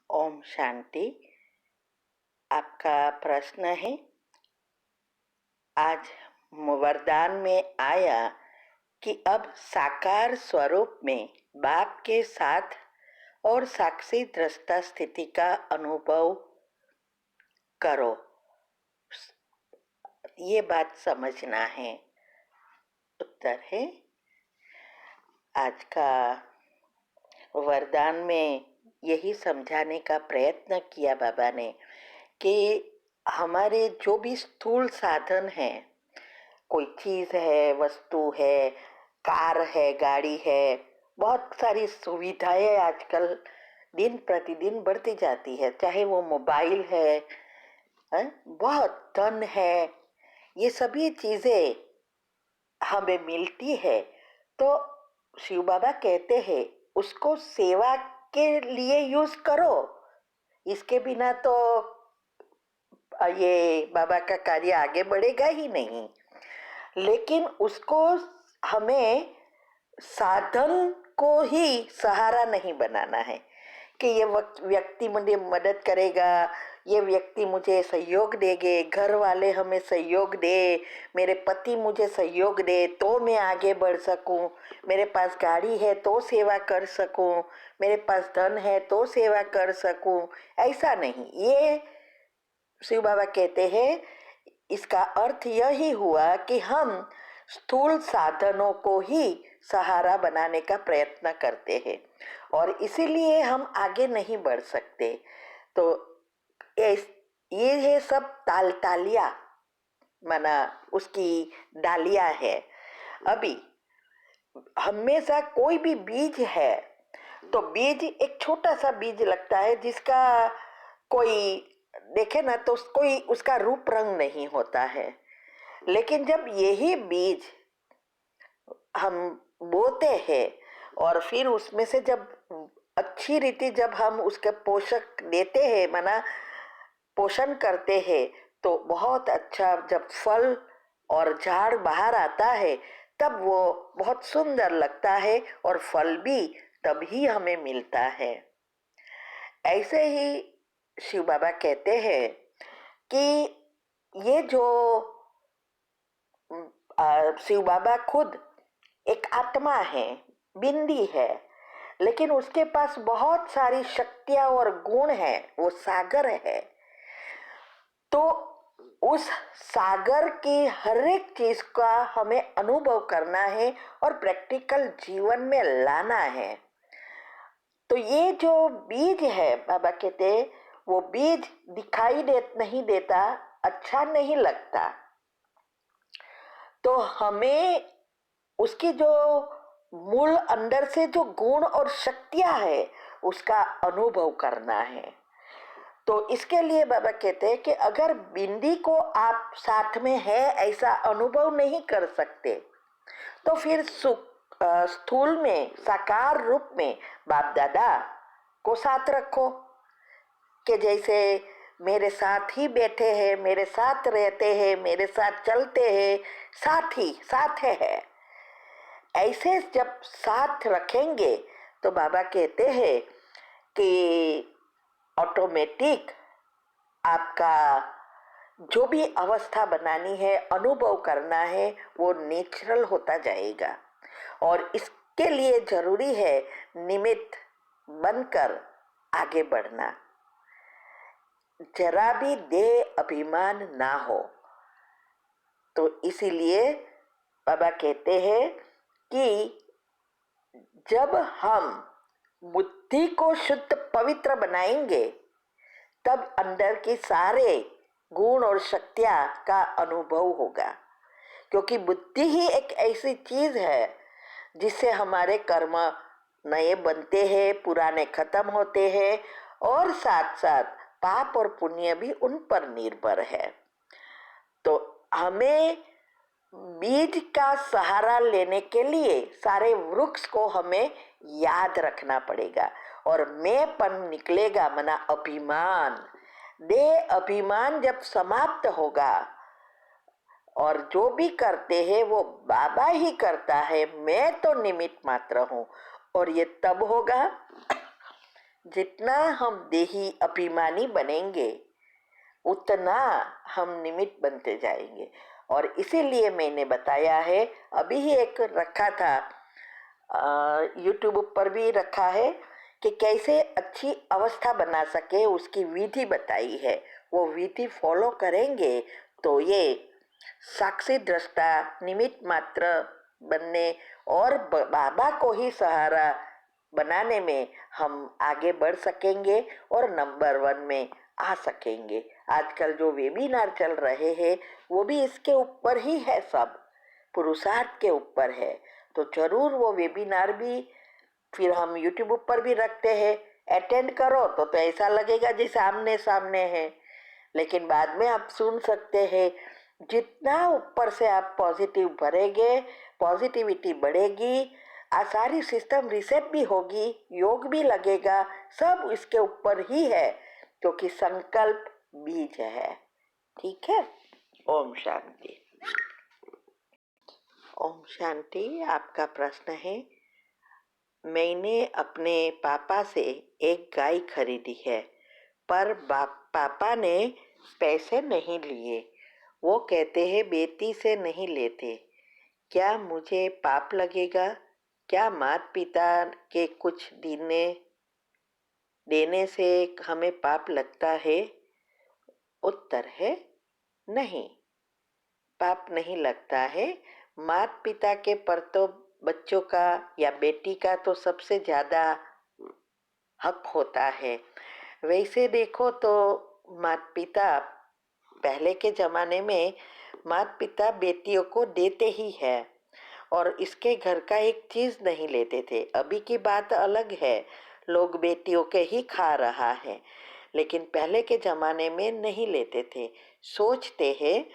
ओम शांति। आपका प्रश्न है, आज वरदान में आया कि अब साकार स्वरूप में बाप के साथ और साक्षी दृष्टा स्थिति का अनुभव करो। ये बात समझना है। उत्तर है, आज का वरदान में यही समझाने का प्रयत्न किया बाबा ने कि हमारे जो भी स्थूल साधन है, कोई चीज है, वस्तु है, कार है, गाड़ी है, बहुत सारी सुविधाएं आजकल दिन प्रतिदिन बढ़ती जाती है। चाहे वो मोबाइल है, बहुत धन है, ये सभी चीजें हमें मिलती है। तो शिव बाबा कहते हैं उसको सेवा के लिए यूज करो। इसके बिना तो ये बाबा का कार्य आगे बढ़ेगा ही नहीं। लेकिन उसको हमें साधन को ही सहारा नहीं बनाना है कि ये व्यक्ति मुझे मदद करेगा, ये व्यक्ति मुझे सहयोग देंगे, घर वाले हमें सहयोग दे, मेरे पति मुझे सहयोग दे तो मैं आगे बढ़ सकूं, मेरे पास गाड़ी है तो सेवा कर सकूं, मेरे पास धन है तो सेवा कर सकूं। ऐसा नहीं। ये शिव बाबा कहते हैं इसका अर्थ यही हुआ कि हम स्थूल साधनों को ही सहारा बनाने का प्रयत्न करते हैं और इसीलिए हम आगे नहीं बढ़ सकते। तो ये है सब तालियां, माना उसकी डालियां है। अभी हमेशा कोई भी बीज है तो बीज एक छोटा सा बीज लगता है जिसका कोई देखे ना तो कोई उसका रूप रंग नहीं होता है। लेकिन जब यही बीज हम बोते हैं और फिर उसमें से जब अच्छी रीति जब हम उसके पोषक देते हैं, माना पोषण करते हैं, तो बहुत अच्छा जब फल और झाड़ बाहर आता है तब वो बहुत सुंदर लगता है और फल भी तभी हमें मिलता है। ऐसे ही शिव बाबा कहते हैं कि ये जो शिव बाबा खुद एक आत्मा है, बिंदी है, लेकिन उसके पास बहुत सारी शक्तियां और गुण है, वो सागर है। तो उस सागर की हर एक चीज का हमें अनुभव करना है और प्रैक्टिकल जीवन में लाना है। तो ये जो बीज है, बाबा कहते वो बीज दिखाई नहीं देता, अच्छा नहीं लगता, तो हमें उसकी जो मूल अंदर से जो गुण और शक्तियां है उसका अनुभव करना है। तो इसके लिए बाबा कहते हैं कि अगर बिंदी को आप साथ में है ऐसा अनुभव नहीं कर सकते तो फिर स्थूल में साकार रूप में बाप दादा को साथ रखो कि जैसे मेरे साथ ही बैठे हैं, मेरे साथ रहते हैं, मेरे साथ चलते हैं, साथ है। ऐसे जब साथ रखेंगे तो बाबा कहते हैं कि ऑटोमेटिक आपका जो भी अवस्था बनानी है, अनुभव करना है, वो नेचुरल होता जाएगा। और इसके लिए जरूरी है निमित्त बनकर आगे बढ़ना, जरा भी देह अभिमान ना हो। तो इसीलिए बाबा कहते हैं कि जब हम बुद्धि को शुद्ध पवित्र बनाएंगे तब अंदर के सारे गुण और शक्तियां का अनुभव होगा, क्योंकि बुद्धि ही एक ऐसी चीज है जिससे हमारे कर्म नए बनते हैं, पुराने खत्म होते हैं और साथ साथ पाप और पुण्य भी उन पर निर्भर है। तो हमें बीज का सहारा लेने के लिए सारे वृक्ष को हमें याद रखना पड़ेगा और मैंपन निकलेगा, मना अभिमान। देह अभिमान जब समाप्त होगा और जो भी करते हैं वो बाबा ही करता है, मैं तो निमित्त मात्र हूं। और ये तब होगा जितना हम देही अभिमानी बनेंगे उतना हम निमित्त बनते जाएंगे। और इसीलिए मैंने बताया है, अभी ही एक रखा था, यूट्यूब पर भी रखा है कि कैसे अच्छी अवस्था बना सके, उसकी विधि बताई है। वो विधि फॉलो करेंगे तो ये साक्षी दृष्टा निमित्त मात्र बनने और बाबा को ही सहारा बनाने में हम आगे बढ़ सकेंगे और नंबर 1 में आ सकेंगे। आजकल जो वेबिनार चल रहे हैं वो भी इसके ऊपर ही है, सब पुरुषार्थ के ऊपर है। तो जरूर वो वेबिनार भी फिर हम यूट्यूब पर भी रखते हैं, अटेंड करो तो ऐसा लगेगा जैसे आमने सामने है, लेकिन बाद में आप सुन सकते हैं। जितना ऊपर से आप पॉजिटिव भरेंगे, पॉजिटिविटी बढ़ेगी, आ सारी सिस्टम रिसेट भी होगी, योग भी लगेगा, सब इसके ऊपर ही है, क्योंकि संकल्प बीज है। ठीक है। ओम शांति। ओम शांति। आपका प्रश्न है, मैंने अपने पापा से एक गाय खरीदी है, पर पापा ने पैसे नहीं लिए। वो कहते हैं बेटी से नहीं लेते। क्या मुझे पाप लगेगा? क्या माता पिता के कुछ देने से हमें पाप लगता है? उत्तर है नहीं, पाप नहीं लगता है। माता पिता के पर तो बच्चों का या बेटी का तो सबसे ज्यादा हक होता है। वैसे देखो तो माता पिता पहले के जमाने में माता पिता बेटियों को देते ही है और इसके घर का एक चीज नहीं लेते थे। अभी की बात अलग है, लोग बेटियों के ही खा रहा है, लेकिन पहले के जमाने में नहीं लेते थे। सोचते हैं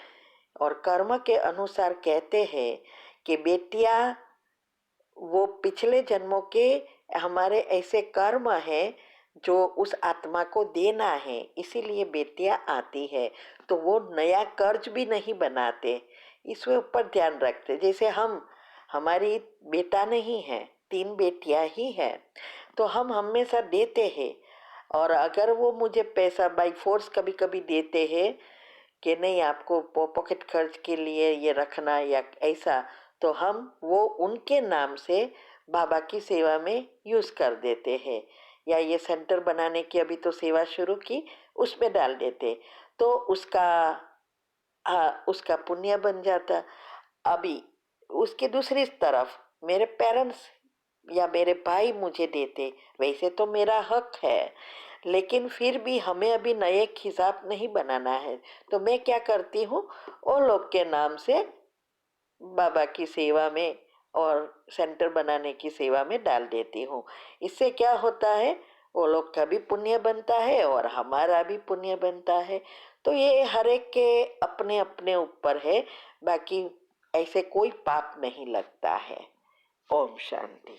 और कर्म के अनुसार कहते हैं कि बेटियां वो पिछले जन्मों के हमारे ऐसे कर्म है जो उस आत्मा को देना है, इसीलिए बेटियां आती है। तो वो नया कर्ज भी नहीं बनाते, इसके ऊपर ध्यान रखते। जैसे हमारी बेटा नहीं है, 3 बेटियां ही है, तो हम हमेशा देते हैं। और अगर वो मुझे पैसा बाई फोर्स कभी कभी देते हैं कि नहीं आपको पॉकेट खर्च के लिए ये रखना या ऐसा, तो हम वो उनके नाम से बाबा की सेवा में यूज कर देते हैं। या ये सेंटर बनाने की अभी तो सेवा शुरू की, उसमें डाल देते, तो उसका पुण्य बन जाता। अभी उसके दूसरी तरफ मेरे पेरेंट्स या मेरे भाई मुझे देते, वैसे तो मेरा हक है, लेकिन फिर भी हमें अभी नए हिसाब नहीं बनाना है। तो मैं क्या करती हूँ, वो लोग के नाम से बाबा की सेवा में और सेंटर बनाने की सेवा में डाल देती हूँ। इससे क्या होता है, वो लोग का भी पुण्य बनता है और हमारा भी पुण्य बनता है। तो ये हर एक के अपने अपने ऊपर है, बाकी ऐसे कोई पाप नहीं लगता है। ओम शांति।